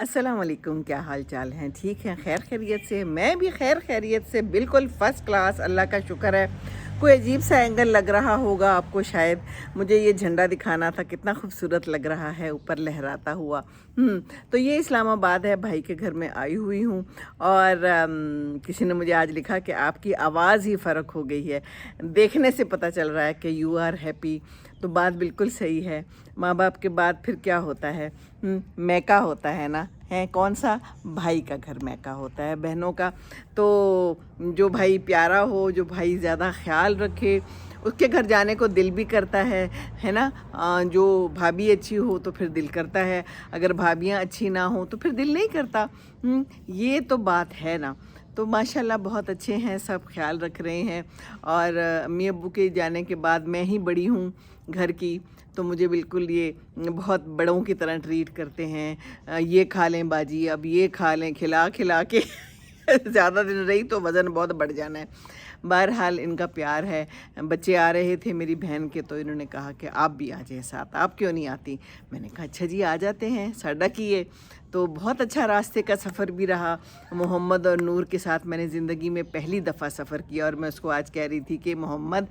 अस्सलाम वालेकुम, क्या हाल चाल हैं? ठीक हैं, खैर खैरियत से? मैं भी खैर खैरियत से बिल्कुल फ़र्स्ट क्लास, अल्लाह का शुक्र है। कोई अजीब सा एंगल लग रहा होगा आपको शायद, मुझे ये झंडा दिखाना था, कितना खूबसूरत लग रहा है ऊपर लहराता हुआ। तो ये इस्लामाबाद है, भाई के घर में आई हुई हूँ। और किसी ने मुझे आज लिखा कि आपकी आवाज़ ही फ़र्क हो गई है, देखने से पता चल रहा है कि यू आर हैप्पी। तो बात बिल्कुल सही है, माँ बाप के बाद फिर क्या होता है? मैका होता है ना, है कौन सा? भाई का घर मैका होता है, बहनों का। तो जो भाई प्यारा हो, जो भाई ज़्यादा ख्याल रखे, उसके घर जाने को दिल भी करता है ना। जो भाभी अच्छी हो तो फिर दिल करता है, अगर भाभियाँ अच्छी ना हो तो फिर दिल नहीं करता। ये तो बात है ना। तो माशाल्लाह बहुत अच्छे हैं, सब ख्याल रख रहे हैं। और अम्मी अब्बू के जाने के बाद मैं ही बड़ी हूँ घर की, तो मुझे बिल्कुल ये बहुत बड़ों की तरह ट्रीट करते हैं। ये खा लें बाजी, अब ये खा लें, खिला खिला के ज़्यादा दिन रही तो वज़न बहुत बढ़ जाना है। बहरहाल इनका प्यार है। बच्चे आ रहे थे मेरी बहन के, तो इन्होंने कहा कि आप भी आ जाएं साथ, आप क्यों नहीं आती? मैंने कहा अच्छा जी आ जाते हैं, साडा किए। तो बहुत अच्छा रास्ते का सफ़र भी रहा। मोहम्मद और नूर के साथ मैंने ज़िंदगी में पहली दफ़ा सफ़र किया, और मैं उसको आज कह रही थी कि मोहम्मद,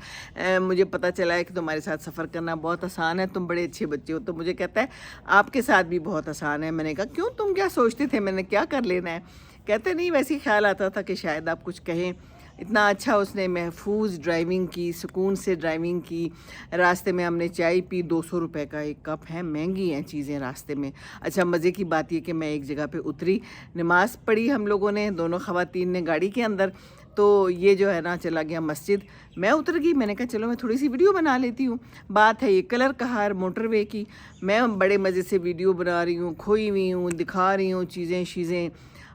मुझे पता चला है कि तुम्हारे साथ सफ़र करना बहुत आसान है, तुम बड़े अच्छे बच्चे हो। तो मुझे कहता है आपके साथ भी बहुत आसान है। मैंने कहा क्यों, तुम क्या सोचते थे, मैंने क्या कर लेना है? कहते नहीं, वैसे ही ख्याल आता था कि शायद आप कुछ कहें। इतना अच्छा उसने महफूज ड्राइविंग की, सुकून से ड्राइविंग की। रास्ते में हमने चाय पी, 200 रुपए का एक कप है, महंगी हैं चीज़ें रास्ते में। अच्छा, मज़े की बात ये कि मैं एक जगह पे उतरी, नमाज़ पढ़ी हम लोगों ने, दोनों ख़वातीन ने गाड़ी के अंदर। तो ये जो है ना चला गया मस्जिद, मैं उतर गई। मैंने कहा चलो मैं थोड़ी सी वीडियो बना लेती हूँ। बात है ये कलर कहार मोटरवे की, मैं बड़े मज़े से वीडियो बना रही हूँ, खोई हुई हूँ, दिखा रही हूँ चीज़ें।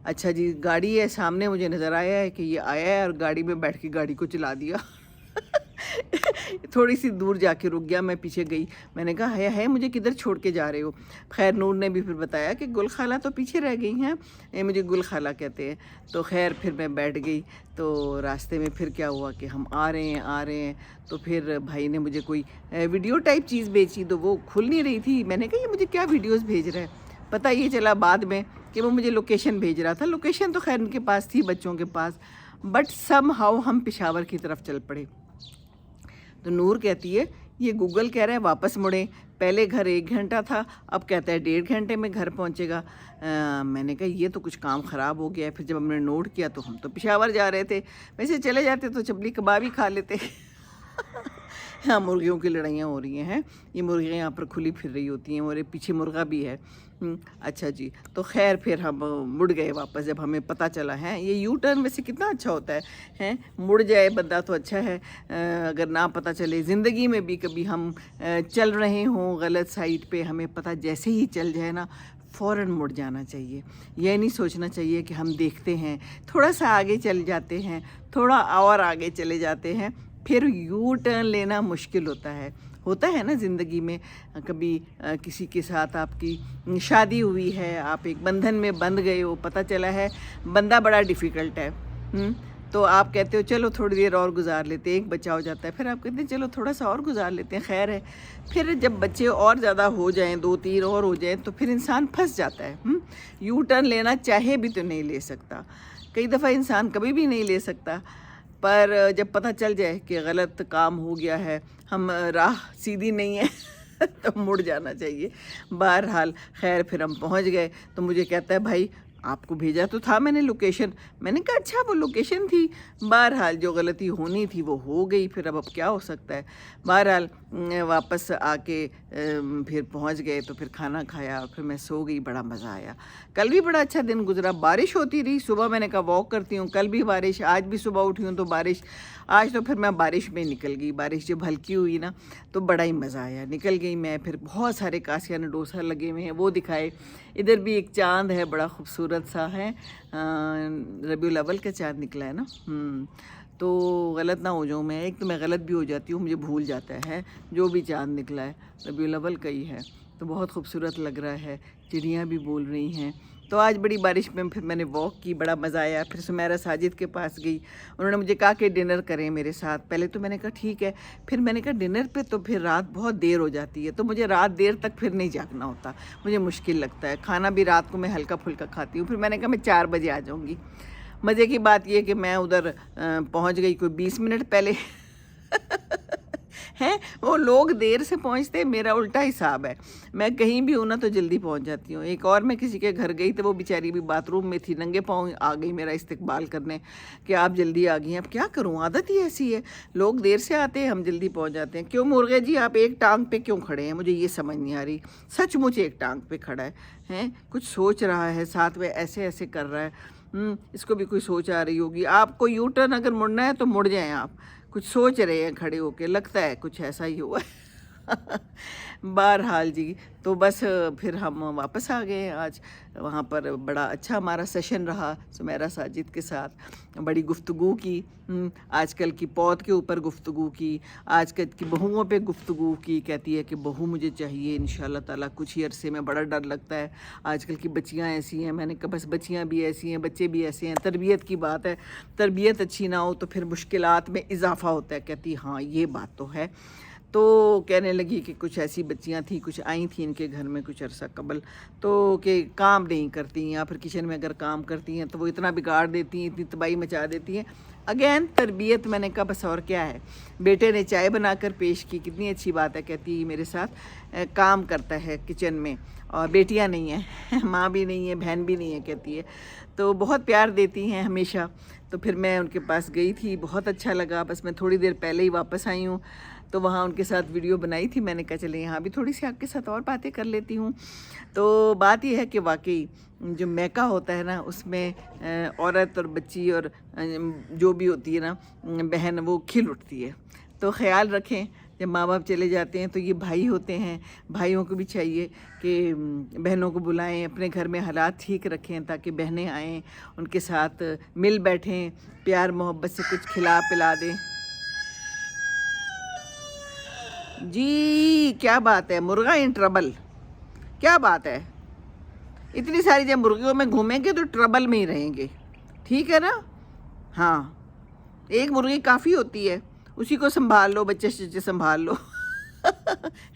अच्छा जी, गाड़ी है सामने, मुझे नज़र आया है कि ये आया है और गाड़ी में बैठ के गाड़ी को चला दिया। थोड़ी सी दूर जाके रुक गया, मैं पीछे गई। मैंने कहा है मुझे किधर छोड़ के जा रहे हो? खैर नूर ने भी फिर बताया कि गुल खाला तो पीछे रह गई हैं, ये मुझे गुल खाला कहते हैं। तो खैर फिर मैं बैठ गई। तो रास्ते में फिर क्या हुआ कि हम आ रहे हैं, तो फिर भाई ने मुझे कोई वीडियो टाइप चीज़ बेची, तो वो खुल नहीं रही थी। मैंने कहा ये मुझे क्या वीडियोज़ भेज रहा है? पता ये चला बाद में कि वो मुझे लोकेशन भेज रहा था। लोकेशन तो खैर उनके पास थी, बच्चों के पास, बट सम हाउ हम पेशावर की तरफ चल पड़े। तो नूर कहती है ये गूगल कह रहा है वापस मुड़े, पहले घर 1 घंटा था, अब कहता है 1.5 घंटे में घर पहुंचेगा। मैंने कहा ये तो कुछ काम ख़राब हो गया है। फिर जब हमने नोट किया तो हम तो पेशावर जा रहे थे, वैसे चले जाते तो चपली कबाब ही खा लेते। हाँ, मुर्गियों की लड़ाइयाँ हो रही हैं। ये मुर्गियाँ यहाँ पर खुली फिर रही होती हैं, और पीछे मुर्गा भी है। अच्छा जी, तो खैर फिर हम मुड़ गए वापस, जब हमें पता चला है ये यू टर्न वैसे कितना अच्छा होता है, हैं मुड़ जाए बंदा तो अच्छा है। अगर ना पता चले ज़िंदगी में भी कभी हम चल रहे हों गलत साइड पे, हमें पता जैसे ही चल जाए ना, फ़ौरन मुड़ जाना चाहिए। ये नहीं सोचना चाहिए कि हम देखते हैं, थोड़ा सा आगे चल जाते हैं, थोड़ा और आगे चले जाते हैं, फिर यू टर्न लेना मुश्किल होता है ना ज़िंदगी में। कभी किसी के साथ आपकी शादी हुई है, आप एक बंधन में बंध गए हो, पता चला है बंदा बड़ा डिफ़िकल्ट है। तो आप कहते हो चलो थोड़ी देर और गुजार लेते हैं, एक बच्चा हो जाता है, फिर आप कहते हैं चलो थोड़ा सा और गुजार लेते हैं, खैर है। फिर जब बच्चे और ज़्यादा हो जाएं, 2-3 और हो जाएं, तो फिर इंसान फंस जाता है। यू टर्न लेना चाहे भी तो नहीं ले सकता, कई दफ़ा इंसान कभी भी नहीं ले सकता। पर जब पता चल जाए कि गलत काम हो गया है, हम राह सीधी नहीं है, तो मुड़ जाना चाहिए। बहरहाल खैर फिर हम पहुंच गए। तो मुझे कहता है भाई आपको भेजा तो था मैंने लोकेशन। मैंने कहा अच्छा वो लोकेशन थी। बहरहाल जो गलती होनी थी वो हो गई, फिर अब क्या हो सकता है। बहरहाल वापस आके फिर पहुंच गए, तो फिर खाना खाया और फिर मैं सो गई। बड़ा मज़ा आया। कल भी बड़ा अच्छा दिन गुजरा, बारिश होती रही। सुबह मैंने कहा वॉक करती हूँ, कल भी बारिश, आज भी सुबह उठी हूँ तो बारिश। आज तो फिर मैं बारिश में निकल गई। बारिश जब हल्की हुई ना तो बड़ा ही मज़ा आया, निकल गई मैं। फिर बहुत सारे कासियाना डोसा लगे हुए हैं, वो दिखाए। इधर भी एक चाँद है, बड़ा खूबसूरत सा है, रबीउल अव्वल का चाँद निकला है ना। तो गलत ना हो जाऊँ मैं, एक तो मैं गलत भी हो जाती हूँ, मुझे भूल जाता है। जो भी चाँद निकला है रबीउल अव्वल का ही है। तो बहुत खूबसूरत लग रहा है, चिड़ियाँ भी बोल रही हैं। तो आज बड़ी बारिश में फिर मैंने वॉक की, बड़ा मज़ा आया। फिर सुमेरा साजिद के पास गई, उन्होंने मुझे कहा कि डिनर करें मेरे साथ। पहले तो मैंने कहा ठीक है, फिर मैंने कहा डिनर पे तो फिर रात बहुत देर हो जाती है, तो मुझे रात देर तक फिर नहीं जागना होता, मुझे मुश्किल लगता है। खाना भी रात को मैं हल्का फुल्का खाती हूँ। फिर मैंने कहा मैं 4 बजे आ जाऊँगी। मज़े की बात यह कि मैं उधर पहुँच गई कोई 20 मिनट पहले हैं। वो लोग देर से पहुंचते, मेरा उल्टा हिसाब है। मैं कहीं भी हूँ ना तो जल्दी पहुंच जाती हूँ। एक और मैं किसी के घर गई तो वो बेचारी भी बाथरूम में थी, नंगे पाँव आ गई मेरा इस्तकबाल करने कि आप जल्दी आ गई हैं। अब क्या करूँ, आदत ही ऐसी है, लोग देर से आते हैं, हम जल्दी पहुँच जाते हैं। क्यों मुर्गे जी आप एक टांग पे क्यों खड़े हैं, मुझे ये समझ नहीं आ रही। सचमुच एक टांग पे खड़ा है, हैं कुछ सोच रहा है, साथ में ऐसे ऐसे कर रहा है। इसको भी कोई सोच आ रही होगी। आपको यू टर्न अगर मुड़ना है तो मुड़ जाएं आप, कुछ सोच रहे हैं खड़े होके, लगता है कुछ ऐसा ही हुआ है। बहरहाल जी, तो बस फिर हम वापस आ गए आज। वहाँ पर बड़ा अच्छा हमारा सेशन रहा सुमेरा साजिद के साथ। बड़ी गुफ्तगू की, आजकल की पौध के ऊपर गुफ्तगू की, आजकल की बहुओं पे गुफ्तगू की। कहती है कि बहू मुझे चाहिए इंशाल्लाह ताला कुछ ही अरसे में, बड़ा डर लगता है, आजकल की बच्चियाँ ऐसी हैं। मैंने कहा बस बच्चियाँ भी ऐसी हैं, बच्चे भी ऐसे हैं, तरबियत की बात है, तरबियत अच्छी ना हो तो फिर मुश्किलात में इजाफ़ा होता है। कहती हाँ ये बात तो है। तो कहने लगी कि कुछ ऐसी बच्चियां थी, कुछ आई थी इनके घर में कुछ अरसा कबल, तो कि काम नहीं करती, या फिर किचन में अगर काम करती हैं तो वो इतना बिगाड़ देती हैं, इतनी तबाही मचा देती हैं। अगेन तरबियत। मैंने कहा बस और क्या है। बेटे ने चाय बनाकर पेश की, कितनी अच्छी बात है। कहती है मेरे साथ काम करता है किचन में, और बेटियां नहीं हैं, माँ भी नहीं है, बहन भी नहीं है, कहती है। तो बहुत प्यार देती हैं हमेशा। तो फिर मैं उनके पास गई थी, बहुत अच्छा लगा। बस मैं थोड़ी देर पहले ही वापस आई हूँ, तो वहाँ उनके साथ वीडियो बनाई थी। मैंने कहा चले यहाँ भी थोड़ी सी आपके साथ और बातें कर लेती हूँ। तो बात यह है कि वाकई जो मैका होता है ना, उसमें औरत और बच्ची और जो भी होती है ना बहन, वो खिल उठती है। तो ख़्याल रखें, जब माँ बाप चले जाते हैं तो ये भाई होते हैं, भाइयों को भी चाहिए कि बहनों को बुलाएं, अपने घर में हालात ठीक रखें ताकि बहनें आएँ, उनके साथ मिल बैठें, प्यार मोहब्बत से कुछ खिला पिला दें। जी क्या बात है, मुर्गा इन ट्रबल, क्या बात है। इतनी सारी जब मुर्गियों में घूमेंगे तो ट्रबल में ही रहेंगे, ठीक है ना। हाँ, एक मुर्गी काफ़ी होती है, उसी को संभाल लो, बच्चे शच्चे संभाल लो।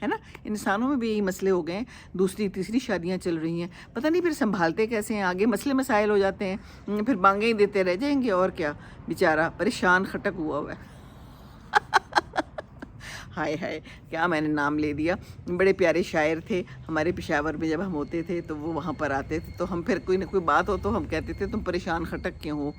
है ना। इंसानों में भी यही मसले हो गए हैं, दूसरी तीसरी शादियां चल रही हैं, पता नहीं फिर संभालते कैसे हैं, आगे मसले मसाइल हो जाते हैं, फिर बांगे ही देते रह जाएंगे। और क्या, बेचारा परेशान खटक हुआ है। हाय हाय, क्या मैंने नाम ले दिया। बड़े प्यारे शायर थे हमारे पेशावर में, जब हम होते थे तो वो वहाँ पर आते थे, तो हम फिर कोई ना कोई बात हो तो हम कहते थे तुम परेशान खटक क्यों हो।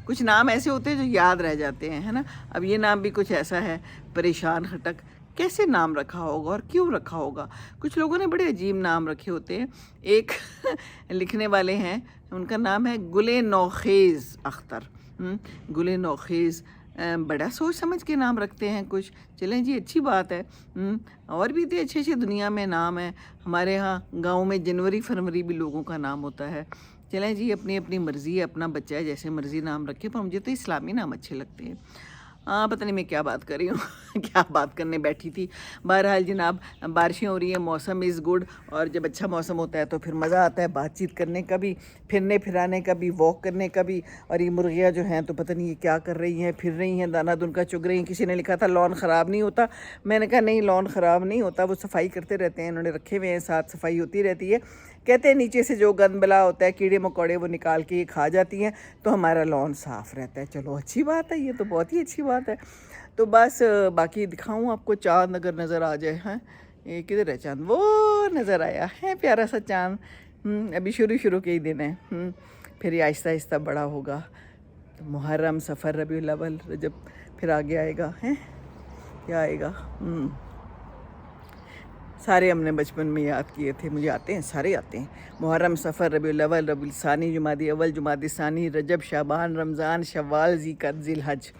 कुछ नाम ऐसे होते हैं जो याद रह जाते हैं, है ना। अब ये नाम भी कुछ ऐसा है, परेशान खटक। कैसे नाम रखा होगा और क्यों रखा होगा। कुछ लोगों ने बड़े अजीब नाम रखे होते हैं। एक लिखने वाले हैं, उनका नाम है गुले नौखेज़ अख्तर। गुले नौखेज़, बड़ा सोच समझ के नाम रखते हैं कुछ। चलें जी, अच्छी बात है। और भी इतने अच्छे अच्छे दुनिया में नाम है। हमारे यहाँ गांव में जनवरी फरवरी भी लोगों का नाम होता है। चलें जी, अपनी अपनी मर्ज़ी है, अपना बच्चा है, जैसे मर्ज़ी नाम रखे, पर मुझे तो इस्लामी नाम अच्छे लगते हैं। पता नहीं मैं क्या बात कर रही हूँ। क्या बात करने बैठी थी। बहरहाल जनाब, बारिशें हो रही हैं, मौसम इज़ गुड, और जब अच्छा मौसम होता है तो फिर मज़ा आता है बातचीत करने का भी, फिरने फिराने का भी, वॉक करने का भी। और ये मुर्गियाँ जो हैं तो पता नहीं ये क्या कर रही हैं, फिर रही हैं, दाना दुनका चुग रही हैं। किसी ने लिखा था लॉन ख़राब नहीं होता, मैंने कहा नहीं, लॉन ख़राब नहीं होता, वो सफाई करते रहते हैं, उन्होंने रखे हुए हैं, साथ सफाई होती रहती है। कहते हैं नीचे से जो गंद बला होता है, कीड़े मकोड़े, वो निकाल के ये खा जाती हैं, तो हमारा लॉन साफ़ रहता है। चलो अच्छी बात है, ये तो बहुत ही अच्छी बात है। तो बस बाकी दिखाऊं आपको, चाँद अगर नज़र आ जाए। हैं, ये किधर है चाँद, वो नज़र आया है, प्यारा सा चाँद। अभी शुरू शुरू के ही दिन है, फिर ये आहिस्ता आहिस्ता बड़ा होगा। तो मुहर्रम, सफ़र, रबीउल अव्वल, रजब फिर आगे आएगा। हैं, क्या आएगा। सारे हमने बचपन में याद किए थे, मुझे आते हैं, सारे आते हैं। मुहर्रम, सफ़र, रबीउल अव्वल, रबीउल सानी, जुमादी अव्वल, जुमादी सानी, रजब, शाबान, रमज़ान, शव्वाल, ज़िलक़अदा, ज़िलहज।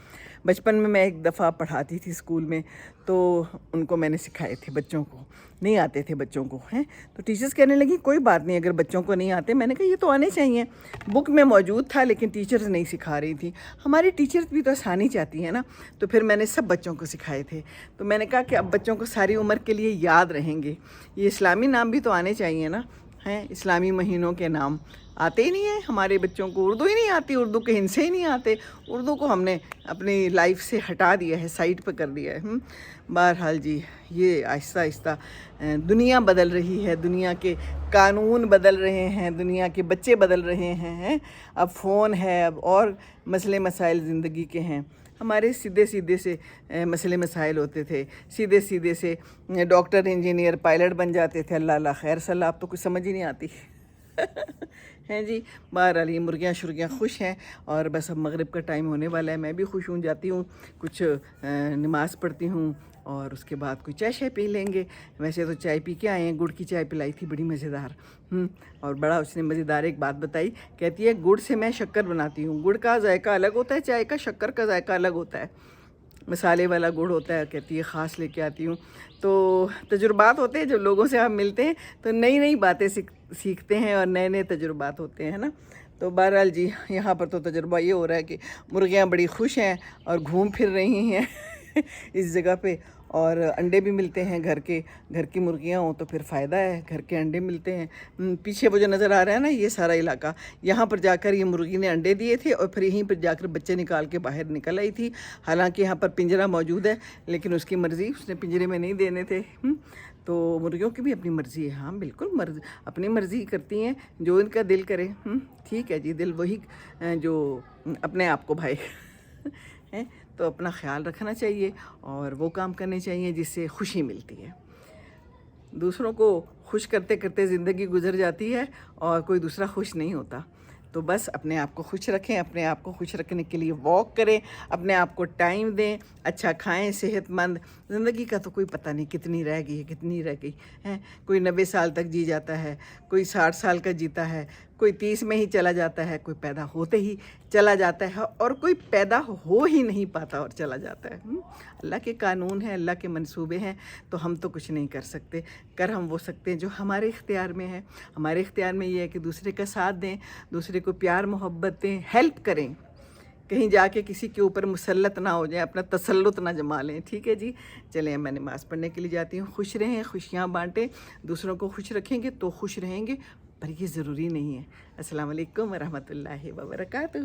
बचपन में मैं एक दफ़ा पढ़ाती थी स्कूल में, तो उनको मैंने सिखाए थे, बच्चों को नहीं आते थे बच्चों को। हैं, तो टीचर्स कहने लगी कोई बात नहीं अगर बच्चों को नहीं आते। मैंने कहा ये तो आने चाहिए, बुक में मौजूद था लेकिन टीचर्स नहीं सिखा रही थी। हमारी टीचर्स भी तो आसानी चाहती हैं ना। तो फिर मैंने सब बच्चों को सिखाए थे। तो मैंने कहा कि अब बच्चों को सारी उम्र के लिए याद रहेंगे, ये इस्लामी नाम भी तो आने चाहिए ना। ہیں اسلامی مہینوں کے نام آتے ہی نہیں ہیں ہمارے بچوں کو، اردو ہی نہیں آتی، اردو کے ہندسے ہی نہیں آتے، اردو کو ہم نے اپنی لائف سے ہٹا دیا ہے، سائڈ پہ کر دیا ہے۔ بہرحال جی یہ آہستہ آہستہ دنیا بدل رہی ہے، دنیا کے قانون بدل رہے ہیں، دنیا کے بچے بدل رہے ہیں۔ اب فون ہے، اب اور مسئلے مسائل زندگی کے ہیں۔ ہمارے سیدھے سیدھے سے مسئلے مسائل ہوتے تھے، سیدھے سیدھے سے ڈاکٹر انجینئر پائلٹ بن جاتے تھے، اللہ اللہ خیر صلاح، اب تو کچھ سمجھ ہی نہیں آتی ہیں جی۔ بہرحال یہ مرغیاں شرغیاں خوش ہیں، اور بس اب مغرب کا ٹائم ہونے والا ہے، میں بھی خوش ہوں، جاتی ہوں کچھ نماز پڑھتی ہوں، اور اس کے بعد کوئی چائے شائے پی لیں گے۔ ویسے تو چائے پی کے آئے ہیں، گڑ کی چائے پلائی تھی بڑی مزیدار، اور بڑا اس نے مزیدار ایک بات بتائی، کہتی ہے گڑ سے میں شکر بناتی ہوں، گڑ کا ذائقہ الگ ہوتا ہے چائے کا، شکر کا ذائقہ الگ ہوتا ہے، مسالے والا گڑ ہوتا ہے، کہتی ہے خاص لے کے آتی ہوں۔ تو تجربات ہوتے ہیں، جب لوگوں سے آپ ملتے ہیں تو نئی نئی باتیں سیکھتے ہیں، اور نئے نئے تجربات ہوتے ہیں نا۔ تو بہرحال جی یہاں پر تو تجربہ یہ ہو رہا ہے کہ مرغیاں بڑی خوش ہیں اور گھوم پھر رہی ہیں اس جگہ پہ، اور انڈے بھی ملتے ہیں، گھر کی مرغیاں ہوں تو پھر فائدہ ہے، گھر کے انڈے ملتے ہیں۔ پیچھے وہ جو نظر آ رہا ہے نا یہ سارا علاقہ، یہاں پر جا کر یہ مرغی نے انڈے دیے تھے، اور پھر یہیں پر جا کر بچے نکال کے باہر نکل آئی تھی۔ حالانکہ یہاں پر پنجرہ موجود ہے، لیکن اس کی مرضی، اس نے پنجرے میں نہیں دینے تھے۔ تو مرغیوں کی بھی اپنی مرضی ہے، ہاں بالکل اپنی مرضی کرتی ہیں، جو ان کا دل کرے۔ ٹھیک ہے جی، دل وہی جو اپنے آپ کو بھائے ہیں، تو اپنا خیال رکھنا چاہیے، اور وہ کام کرنے چاہیے جس سے خوشی ملتی ہے۔ دوسروں کو خوش کرتے کرتے زندگی گزر جاتی ہے، اور کوئی دوسرا خوش نہیں ہوتا۔ تو بس اپنے آپ کو خوش رکھیں، اپنے آپ کو خوش رکھنے کے لیے واک کریں، اپنے آپ کو ٹائم دیں، اچھا کھائیں، صحت مند۔ زندگی کا تو کوئی پتہ نہیں کتنی رہ گئی ہے، کتنی رہ گئی ہے۔ کوئی 90 سال تک جی جاتا ہے، کوئی 60 سال کا جیتا ہے، کوئی 30 میں ہی چلا جاتا ہے، کوئی پیدا ہوتے ہی چلا جاتا ہے، اور کوئی پیدا ہو ہی نہیں پاتا اور چلا جاتا ہے۔ اللہ کے قانون ہیں، اللہ کے منصوبے ہیں، تو ہم تو کچھ نہیں کر سکتے۔ کر ہم وہ سکتے ہیں جو ہمارے اختیار میں ہے۔ ہمارے اختیار میں یہ ہے کہ دوسرے کا ساتھ دیں، دوسرے کو پیار محبت دیں، ہیلپ کریں، کہیں جا کے کسی کے اوپر مسلط نہ ہو جائیں، اپنا تسلط نہ جما لیں۔ ٹھیک ہے جی، چلیں میں نماز پڑھنے کے لیے جاتی ہوں۔ خوش رہیں، خوشیاں بانٹیں، دوسروں کو خوش رکھیں گے تو خوش رہیں گے، پر یہ ضروری نہیں ہے۔ السلام علیکم ورحمۃ اللہ وبرکاتہ۔